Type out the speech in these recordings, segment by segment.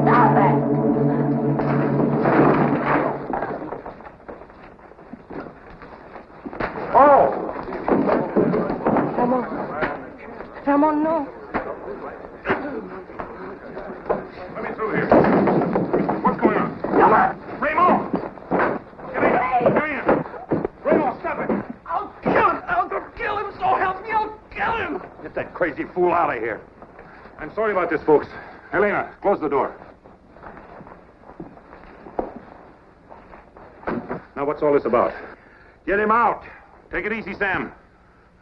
Stop it! Oh! Ramon, no. Let me through here. What's going on? Come on. Raymond! Get in! Raymond, stop it! I'll kill him, so help me, I'll kill him! Get that crazy fool out of here. I'm sorry about this, folks. Elena, close the door. Now, what's all this about? Get him out. Take it easy, Sam.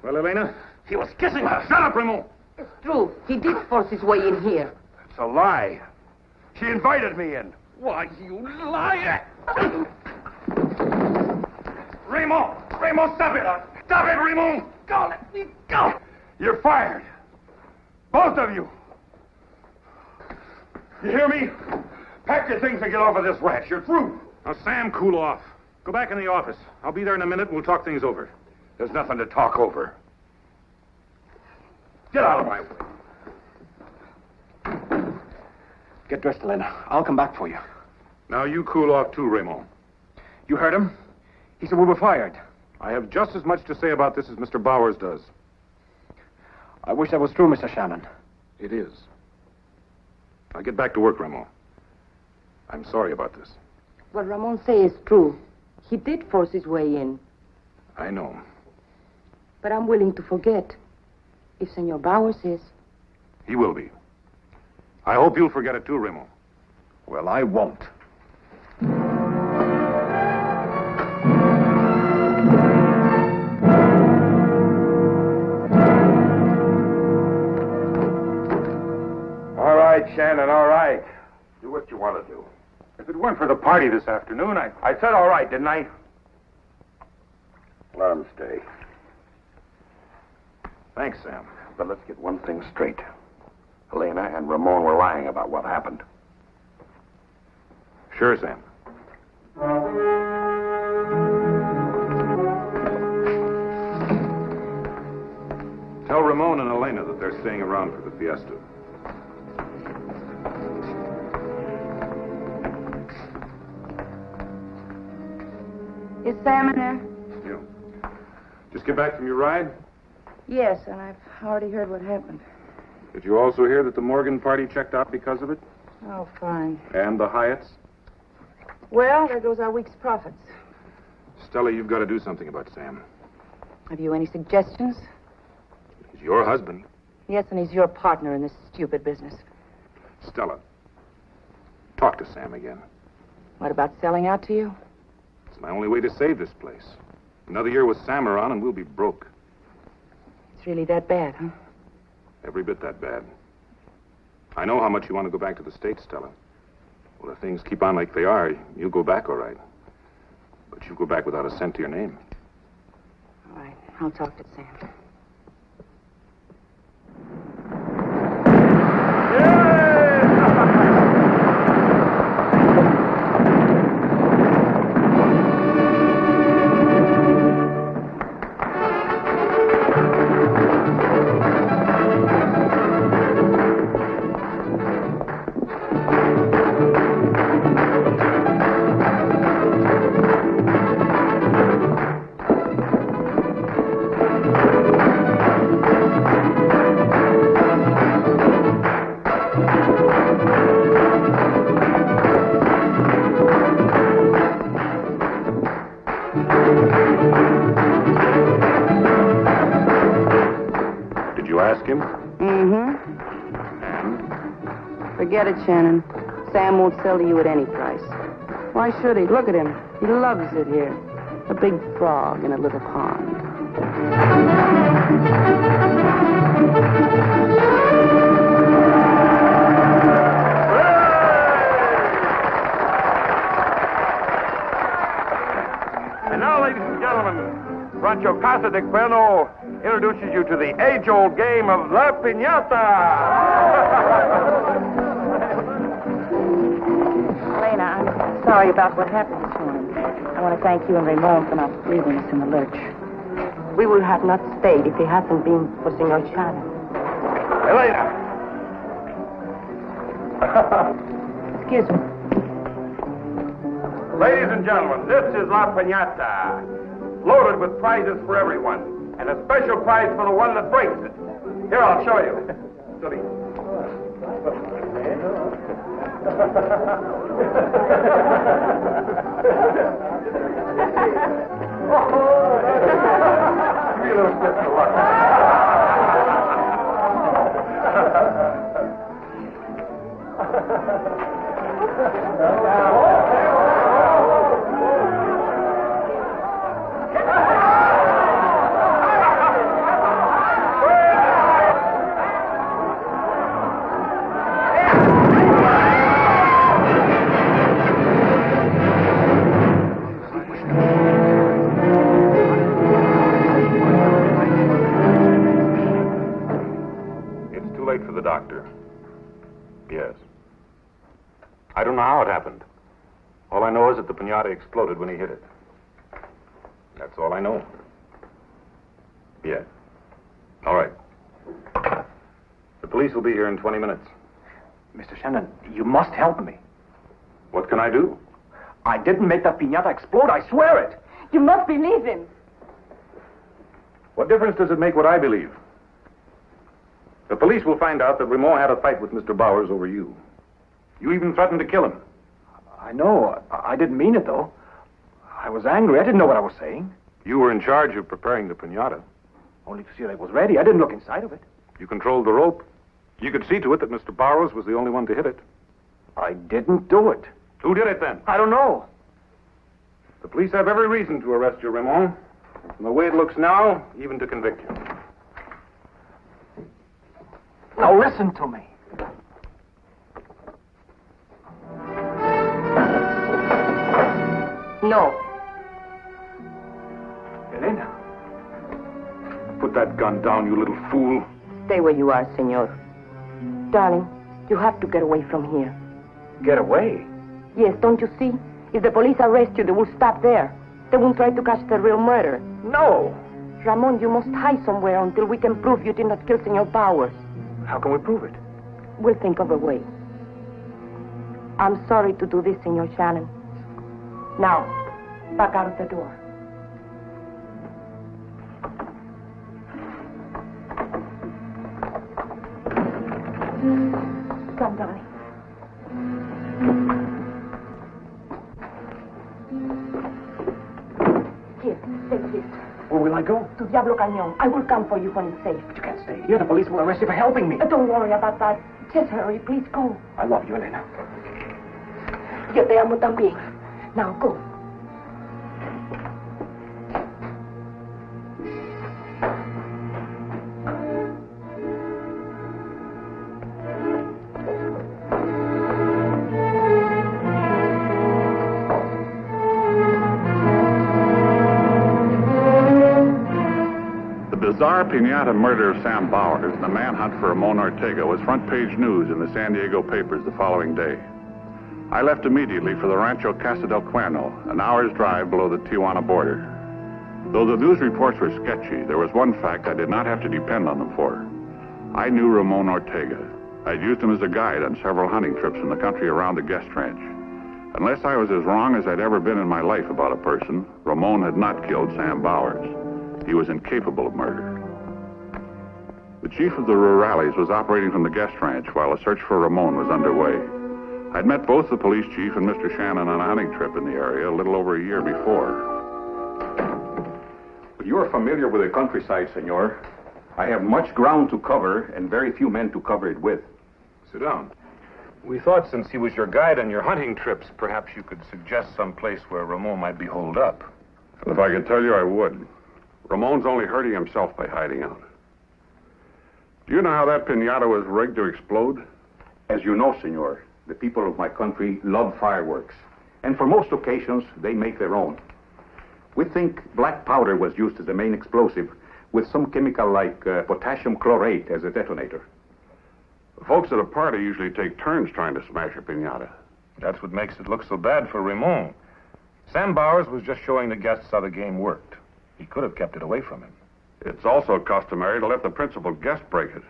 Well, Elena? He was kissing her. Shut up, Raymond. It's true. He did force his way in here. It's a lie. She invited me in. Why, you liar! Raymond! Raymond, stop it! Stop it, Raymond! Go, let me go! You're fired. Both of you. You hear me? Pack your things and get off of this ranch. You're through. Now, Sam, cool off. Go back in the office. I'll be there in a minute and we'll talk things over. There's nothing to talk over. Get out of my way. Get dressed, Elena. I'll come back for you. Now, you cool off too, Raymond. You heard him? He said we were fired. I have just as much to say about this as Mr. Bowers does. I wish that was true, Mr. Shannon. It is. Now, get back to work, Raymond. I'm sorry about this. What Ramon says is true. He did force his way in. I know. But I'm willing to forget. If Senor Bowers is. He will be. I hope you'll forget it too, Raymond. Well, I won't. All right, Shannon, all right. Do what you want to do. If it weren't for the party this afternoon, I said all right, didn't I? Let him stay. Thanks, Sam. But let's get one thing straight. Elena and Ramon were lying about what happened. Sure, Sam. Tell Ramon and Elena that they're staying around for the fiesta. Is Sam in there? Yeah. Just get back from your ride? Yes, and I've already heard what happened. Did you also hear that the Morgan party checked out because of it? Oh, fine. And the Hyatts? Well, there goes our week's profits. Stella, you've got to do something about Sam. Have you any suggestions? He's your husband. Yes, and he's your partner in this stupid business. Stella, talk to Sam again. What about selling out to you? It's my only way to save this place. Another year with Sam around and we'll be broke. It's really that bad, huh? Every bit that bad. I know how much you want to go back to the States, Stella. Well, if things keep on like they are, you'll go back all right. But you'll go back without a cent to your name. All right, I'll talk to Sam. Forget it, Shannon. Sam won't sell to you at any price. Why should he? Look at him. He loves it here. A big frog in a little pond. And now, ladies and gentlemen, Rancho Casa de Cuerno introduces you to the age-old game of La Pinata. Elena, I'm sorry about what happened this morning. I want to thank you and Ramon for not leaving us in the lurch. We would have not stayed if it hadn't been for Senor Shannon. Elena, Excuse me. Ladies and gentlemen, this is La Pinata, loaded with prizes for everyone, and a special prize for the one that breaks it. Here, I'll show you. Give me a little slip of luck. For the doctor. Yes. I don't know how it happened. All I know is that the pinata exploded when he hit it. That's all I know. Yes. All right. The police will be here in 20 minutes. Mr. Shannon, you must help me. What can I do? I didn't make that pinata explode, I swear it. You must believe him. What difference does it make what I believe? The police will find out that Ramon had a fight with Mr. Bowers over you. You even threatened to kill him. I know. I didn't mean it, though. I was angry. I didn't know what I was saying. You were in charge of preparing the pinata. Only to see that it was ready. I didn't look inside of it. You controlled the rope. You could see to it that Mr. Bowers was the only one to hit it. I didn't do it. Who did it then? I don't know. The police have every reason to arrest you, Ramon. From the way it looks now, even to convict you. Now listen to me. No. Elena. Put that gun down, you little fool. Stay where you are, senor. Darling, you have to get away from here. Get away? Yes, don't you see? If the police arrest you, they will stop there. They won't try to catch the real murderer. No. Ramon, you must hide somewhere until we can prove you did not kill Senor Bowers. How can we prove it? We'll think of a way. I'm sorry to do this, Senor Shannon. Now, back out of the door. Come, darling. Here, take this. Where will I go? To Diablo Cañon. I will come for you when it's safe. But you can't stay here. The police will arrest you for helping me. Don't worry about that. Just hurry. Please go. I love you, Elena. Yo te amo también. Now go. The bizarre pinata murder of Sam Bowers and the manhunt for Ramon Ortega was front-page news in the San Diego papers the following day. I left immediately for the Rancho Casa del Cuerno, an hour's drive below the Tijuana border. Though the news reports were sketchy, there was one fact I did not have to depend on them for. I knew Ramon Ortega. I'd used him as a guide on several hunting trips in the country around the guest ranch. Unless I was as wrong as I'd ever been in my life about a person, Ramon had not killed Sam Bowers. He was incapable of murder. The chief of the rurales was operating from the guest ranch while a search for Ramon was underway. I'd met both the police chief and Mr. Shannon on a hunting trip in the area a little over a year before. You are familiar with the countryside, senor. I have much ground to cover and very few men to cover it with. Sit down. We thought since he was your guide on your hunting trips, perhaps you could suggest some place where Ramon might be holed up. If I could tell you, I would. Ramon's only hurting himself by hiding out. Do you know how that pinata was rigged to explode? As you know, senor, the people of my country love fireworks. And for most occasions, they make their own. We think black powder was used as the main explosive with some chemical like potassium chlorate as a detonator. The folks at a party usually take turns trying to smash a pinata. That's what makes it look so bad for Ramon. Sam Bowers was just showing the guests how the game worked. He could have kept it away from him. It's also customary to let the principal guest break it.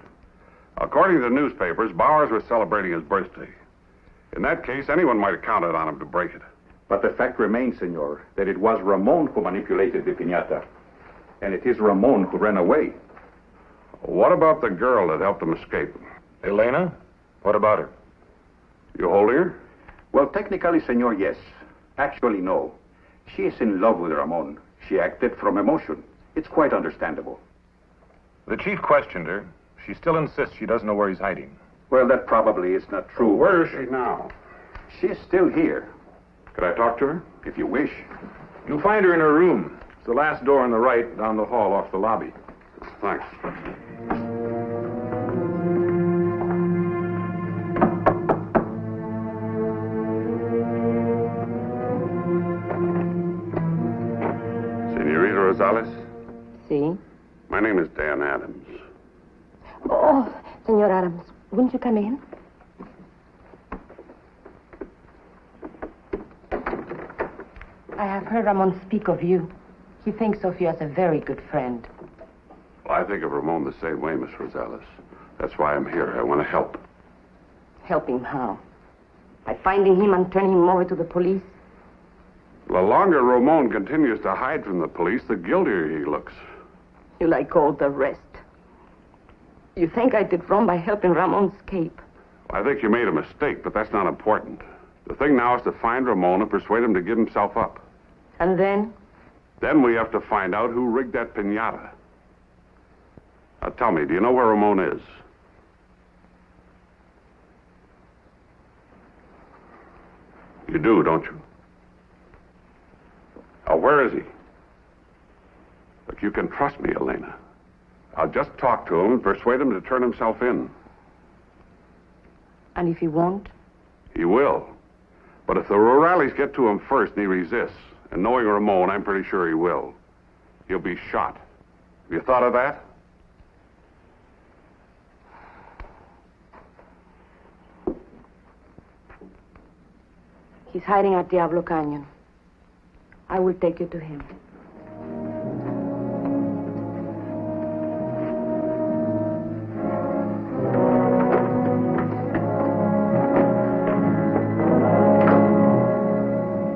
According to the newspapers, Bowers was celebrating his birthday. In that case, anyone might have counted on him to break it. But the fact remains, senor, that it was Ramon who manipulated the piñata. And it is Ramon who ran away. What about the girl that helped him escape? Elena? What about her? You holding her? Well, technically, senor, yes. Actually, no. She is in love with Ramon. She acted from emotion. It's quite understandable. The chief questioned her. She still insists she doesn't know where he's hiding. Well, that probably is not true. Where is she now? She's still here, Could I talk to her? if you wish. You'll find her in her room. It's the last door on the right, down the hall off the lobby. Thanks. Senorita Rosales? See? My name is Dan Adams. Oh, Senor Adams, wouldn't you come in? I have heard Ramon speak of you. He thinks of you as a very good friend. Well, I think of Ramon the same way, Miss Rosales. That's why I'm here. I want to help. Help him how? By finding him and turning him over to the police? The longer Ramon continues to hide from the police, the guiltier he looks. You like all the rest. You think I did wrong by helping Ramon escape? I think you made a mistake, but that's not important. The thing now is to find Ramon and persuade him to give himself up. And then? Then we have to find out who rigged that piñata. Now tell me, do you know where Ramon is? You do, don't you? Now, where is he? Look, you can trust me, Elena. I'll just talk to him and persuade him to turn himself in. And if he won't? He will. But if the rurales get to him first and he resists, and knowing Ramon, I'm pretty sure he will, he'll be shot. Have you thought of that? He's hiding at Diablo Canyon. I will take you to him.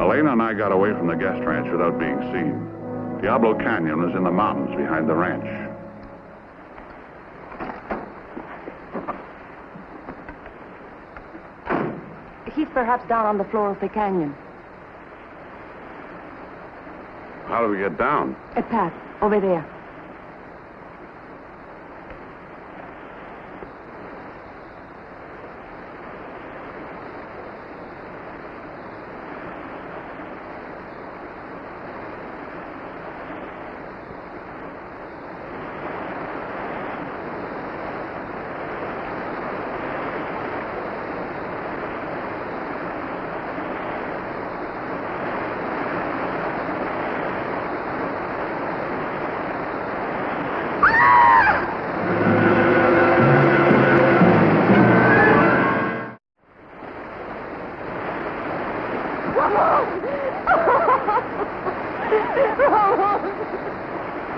Elena and I got away from the guest ranch without being seen. Diablo Canyon is in the mountains behind the ranch. He's perhaps down on the floor of the canyon. How do we get down? A path, over there.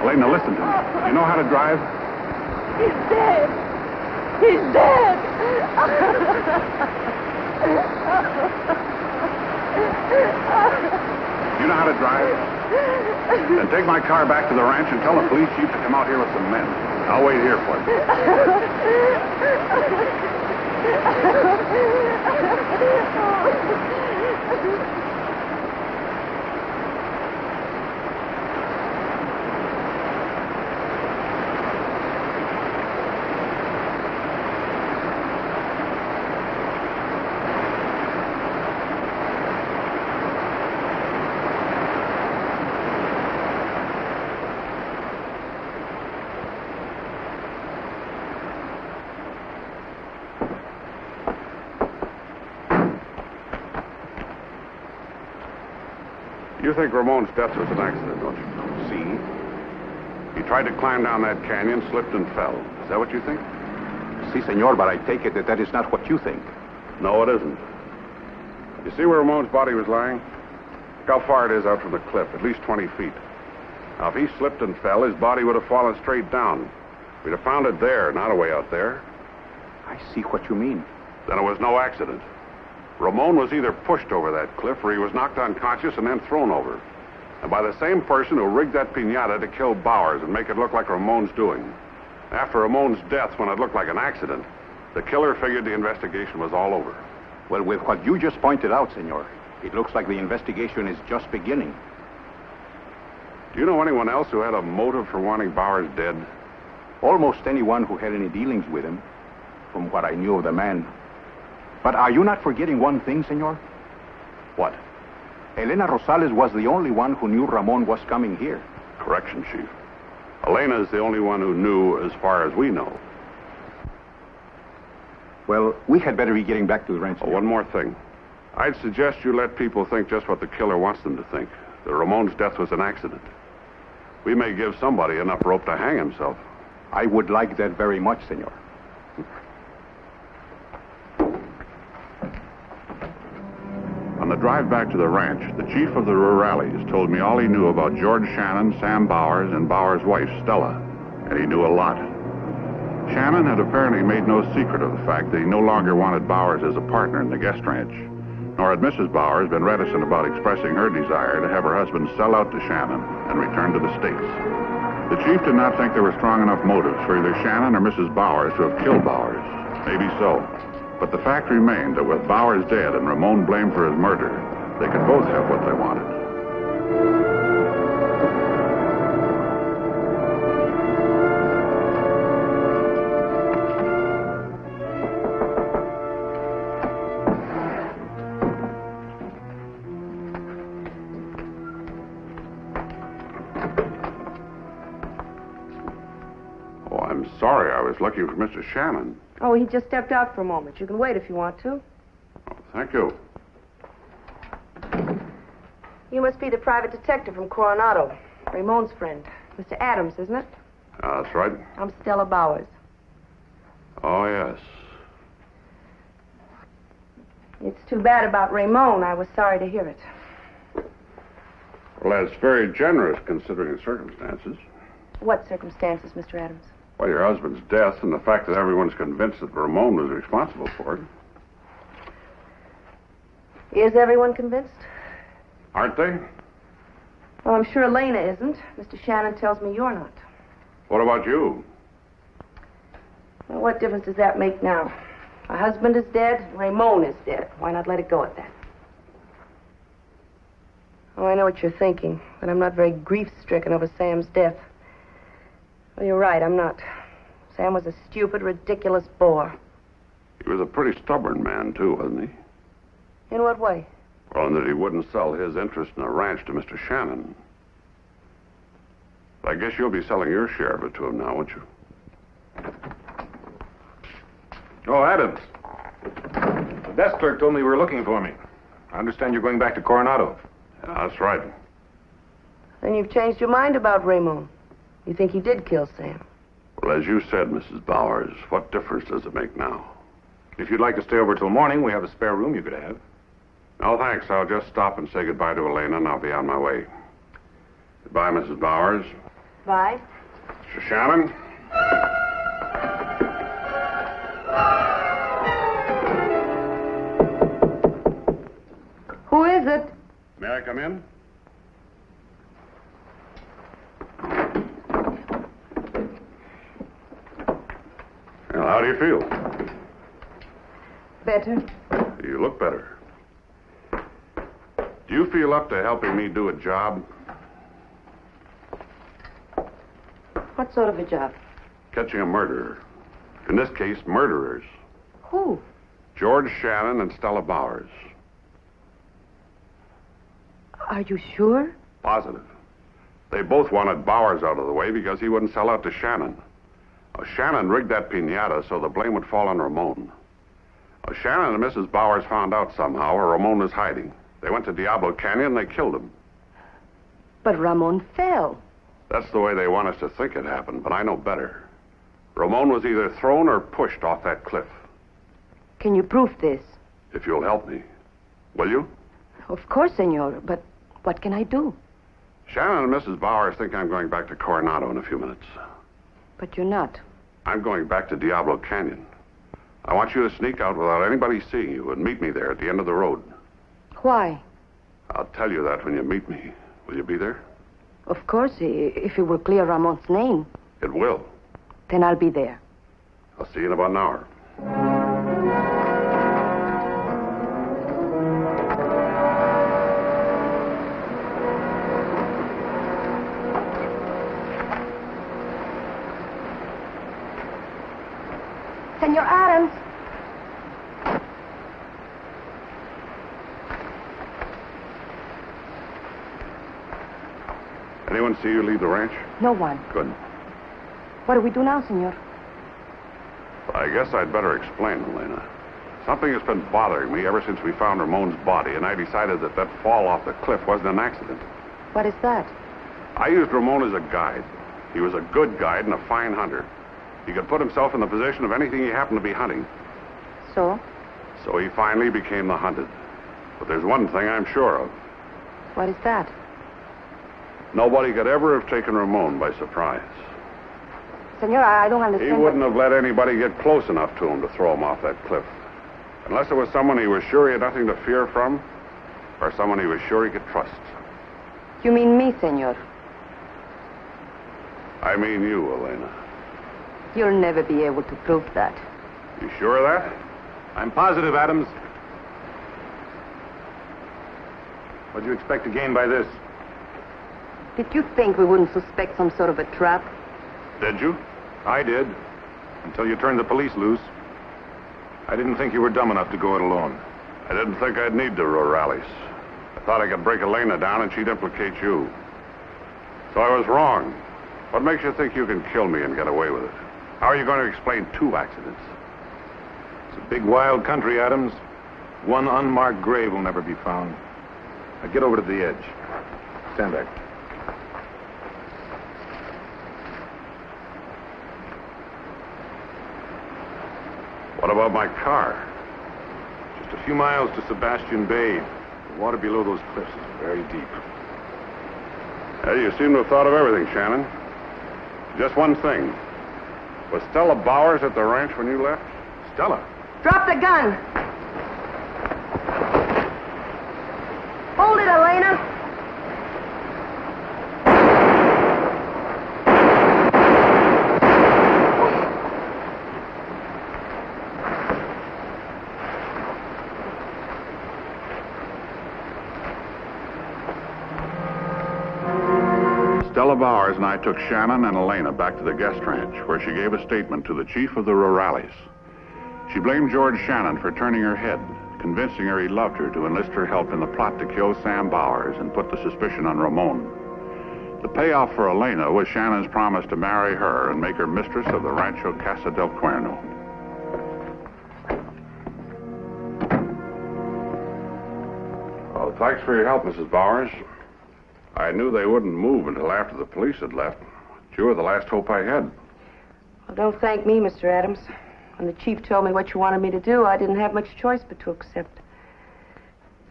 Elena, listen to me. Do you know how to drive? He's dead. He's dead. You know how to drive? Then take my car back to the ranch and tell the police chief to come out here with some men. I'll wait here for you. You think Ramon's death was an accident, don't you? See? He tried to climb down that canyon, slipped and fell. Is that what you think? Si, senor, but I take it that that is not what you think. No, it isn't. You see where Ramon's body was lying? Look how far it is out from the cliff, at least 20 feet. Now, if he slipped and fell, his body would have fallen straight down. We'd have found it there, not away out there. I see what you mean. Then it was no accident. Ramon was either pushed over that cliff or he was knocked unconscious and then thrown over. And by the same person who rigged that pinata to kill Bowers and make it look like Ramon's doing. After Ramon's death, when it looked like an accident, the killer figured the investigation was all over. Well, with what you just pointed out, senor, it looks like the investigation is just beginning. Do you know anyone else who had a motive for wanting Bowers dead? Almost anyone who had any dealings with him, from what I knew of the man. But are you not forgetting one thing, senor? What? Elena Rosales was the only one who knew Ramon was coming here. Correction, Chief. Elena's the only one who knew as far as we know. Well, we had better be getting back to the ranch. Oh, one more thing. I'd suggest you let people think just what the killer wants them to think. That Ramon's death was an accident. We may give somebody enough rope to hang himself. I would like that very much, senor. On the drive back to the ranch, the chief of the rurales told me all he knew about George Shannon, Sam Bowers, and Bowers' wife, Stella. And he knew a lot. Shannon had apparently made no secret of the fact that he no longer wanted Bowers as a partner in the guest ranch. Nor had Mrs. Bowers been reticent about expressing her desire to have her husband sell out to Shannon and return to the States. The chief did not think there were strong enough motives for either Shannon or Mrs. Bowers to have killed Bowers. Maybe so. But the fact remained that with Bowers dead and Ramon blamed for his murder, they could both have what they wanted. Oh, I'm sorry. I was looking for Mr. Shannon. Oh, he just stepped out for a moment. You can wait if you want to. Oh, thank you. You must be the private detective from Coronado. Ramon's friend. Mr. Adams, isn't it? That's right. I'm Stella Bowers. Oh, yes. It's too bad about Ramon. I was sorry to hear it. Well, that's very generous considering the circumstances. What circumstances, Mr. Adams? Well, your husband's death and the fact that everyone's convinced that Ramon was responsible for it. Is everyone convinced? Aren't they? Well, I'm sure Elena isn't. Mr. Shannon tells me you're not. What about you? Well, what difference does that make now? My husband is dead, Ramon is dead. Why not let it go at that? Oh, I know what you're thinking, but I'm not very grief-stricken over Sam's death. Well, you're right, I'm not. Sam was a stupid, ridiculous bore. He was a pretty stubborn man, too, wasn't he? In what way? Well, in that he wouldn't sell his interest in the ranch to Mr. Shannon. But I guess you'll be selling your share of it to him now, won't you? Oh, Adams. The desk clerk told me you were looking for me. I understand you're going back to Coronado. Yeah, that's right. Then you've changed your mind about Ramon. You think he did kill Sam? Well, as you said, Mrs. Bowers, what difference does it make now? If you'd like to stay over till morning, we have a spare room you could have. No, thanks. I'll just stop and say goodbye to Elena, and I'll be on my way. Goodbye, Mrs. Bowers. Bye. Mr. Shannon? Who is it? May I come in? Well, how do you feel? Better. You look better. Do you feel up to helping me do a job? What sort of a job? Catching a murderer. In this case, murderers. Who? George Shannon and Stella Bowers. Are you sure? Positive. They both wanted Bowers out of the way because he wouldn't sell out to Shannon. Shannon rigged that pinata so the blame would fall on Ramon. Shannon and Mrs. Bowers found out somehow where Ramon was hiding. They went to Diablo Canyon and they killed him. But Ramon fell. That's the way they want us to think it happened, but I know better. Ramon was either thrown or pushed off that cliff. Can you prove this? If you'll help me. Will you? Of course, senor, but what can I do? Shannon and Mrs. Bowers think I'm going back to Coronado in a few minutes. But you're not. I'm going back to Diablo Canyon. I want you to sneak out without anybody seeing you and meet me there at the end of the road. Why? I'll tell you that when you meet me. Will you be there? Of course, if it will clear Ramon's name. It will. Then I'll be there. I'll see you in about an hour. Senor Adams. Anyone see you leave the ranch? No one. Good. What do we do now, senor? I guess I'd better explain, Elena. Something has been bothering me ever since we found Ramon's body, and I decided that fall off the cliff wasn't an accident. What is that? I used Ramon as a guide. He was a good guide and a fine hunter. He could put himself in the position of anything he happened to be hunting. So? So he finally became the hunted. But there's one thing I'm sure of. What is that? Nobody could ever have taken Ramon by surprise. Senor, I don't understand. He wouldn't have let anybody get close enough to him to throw him off that cliff. Unless it was someone he was sure he had nothing to fear from, or someone he was sure he could trust. You mean me, senor? I mean you, Elena. You'll never be able to prove that. You sure of that? I'm positive, Adams. What do you expect to gain by this? Did you think we wouldn't suspect some sort of a trap? Did you? I did. Until you turned the police loose. I didn't think you were dumb enough to go it alone. I didn't think I'd need the rurales. I thought I could break Elena down and she'd implicate you. So I was wrong. What makes you think you can kill me and get away with it? How are you going to explain two accidents? It's a big, wild country, Adams. One unmarked grave will never be found. Now get over to the edge. Stand back. What about my car? Just a few miles to Sebastian Bay. The water below those cliffs is very deep. Hey, you seem to have thought of everything, Shannon. Just one thing. Was Stella Bowers at the ranch when you left? Stella? Drop the gun. Hold it, Elena. Stella Bowers and I took Shannon and Elena back to the guest ranch, where she gave a statement to the chief of the rurales. She blamed George Shannon for turning her head, convincing her he loved her to enlist her help in the plot to kill Sam Bowers and put the suspicion on Ramon. The payoff for Elena was Shannon's promise to marry her and make her mistress of the Rancho Casa del Cuerno. Well, thanks for your help, Mrs. Bowers. I knew they wouldn't move until after the police had left. You were the last hope I had. Well, don't thank me, Mr. Adams. When the chief told me what you wanted me to do, I didn't have much choice but to accept.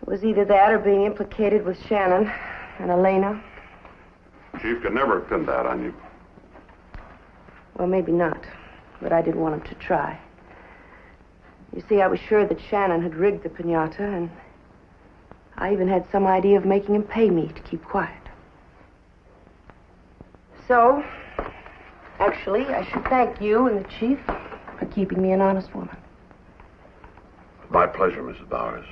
It was either that or being implicated with Shannon and Elena. Chief could never have pinned that on you. Well, maybe not, but I didn't want him to try. You see, I was sure that Shannon had rigged the pinata, and I even had some idea of making him pay me to keep quiet. So, actually, I should thank you and the chief for keeping me an honest woman. My pleasure, Mrs. Bowers.